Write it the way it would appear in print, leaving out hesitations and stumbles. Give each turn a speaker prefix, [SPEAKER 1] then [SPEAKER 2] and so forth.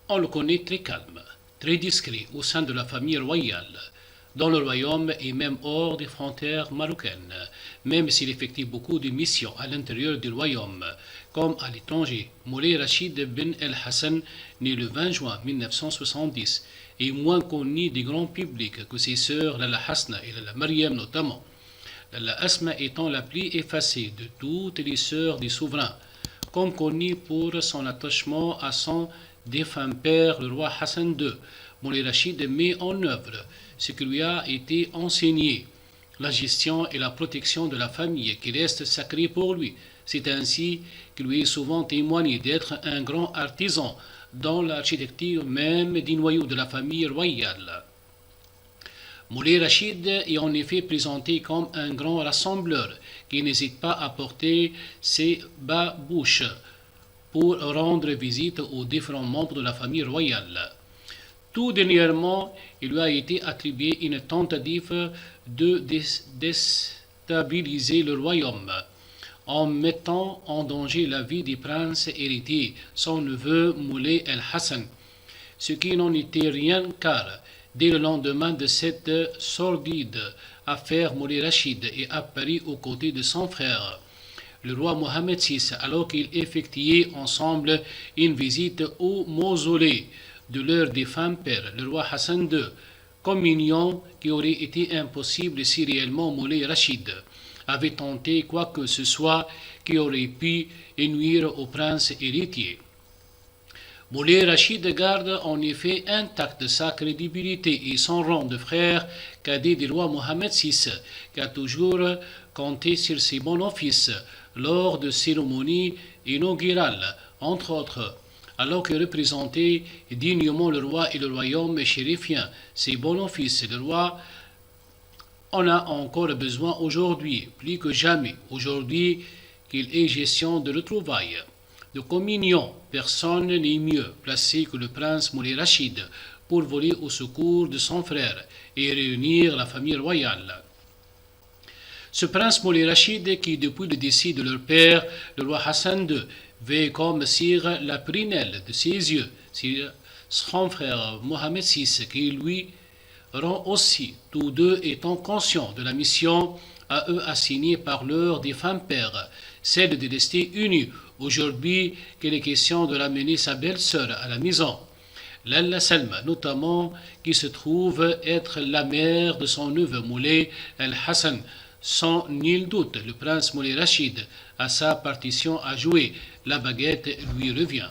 [SPEAKER 1] On le connaît très calme, très discret au sein de la famille royale, dans le royaume et même hors des frontières marocaines, même s'il effectue beaucoup de missions à l'intérieur du royaume, comme à l'étranger. Moulay Rachid Ben El Hassan, né le 20 juin 1970, est moins connu du grand public que ses sœurs Lala Hasna et Lala Mariam notamment. Lala Asma étant la plus effacée de toutes les sœurs des souverains, comme connue pour son attachement à son défunt père, le roi Hassan II. Moulay Rachid met en œuvre ce qui lui a été enseigné, la gestion et la protection de la famille qui reste sacrée pour lui. C'est ainsi qu'il lui est souvent témoigné d'être un grand artisan dans l'architecture même des noyaux de la famille royale. Moulay Rachid est en effet présenté comme un grand rassembleur qui n'hésite pas à porter ses babouches pour rendre visite aux différents membres de la famille royale. Tout dernièrement, il lui a été attribué une tentative de déstabiliser le royaume en mettant en danger la vie du prince héritier, son neveu Moulay El Hassan, ce qui n'en était rien car, dès le lendemain de cette sordide affaire, Moulay Rachid est apparu aux côtés de son frère, le roi Mohammed VI, alors qu'ils effectuaient ensemble une visite au mausolée de leur défunt père, le roi Hassan II, comme union qui aurait été impossible si réellement Moulay Rachid avait tenté quoi que ce soit qui aurait pu nuire au prince héritier. Moulay Rachid garde en effet intacte sa crédibilité et son rang de frère cadet du roi Mohammed VI, qui a toujours compté sur ses bons offices lors de cérémonies inaugurales, entre autres, alors qu'il représentait dignement le roi et le royaume chérifien. Ses bons offices, le roi en a encore besoin aujourd'hui, plus que jamais, aujourd'hui qu'il est gestion de retrouvailles. De communion, personne n'est mieux placé que le prince Moulay Rachid pour voler au secours de son frère et réunir la famille royale. Ce prince Moulay Rachid, qui depuis le décès de leur père, le roi Hassan II, veille comme sur la prunelle de ses yeux, sur son frère Mohammed VI, qui lui rend aussi, tous deux étant conscients de la mission à eux assignée par leur défunt père, celle de rester unis. Aujourd'hui, qu'il est question de ramener sa belle-sœur à la maison, Lalla Salma notamment, qui se trouve être la mère de son neveu Moulay El Hassan. Sans nul doute, le prince Moulay Rachid a sa partition à jouer. La baguette lui revient.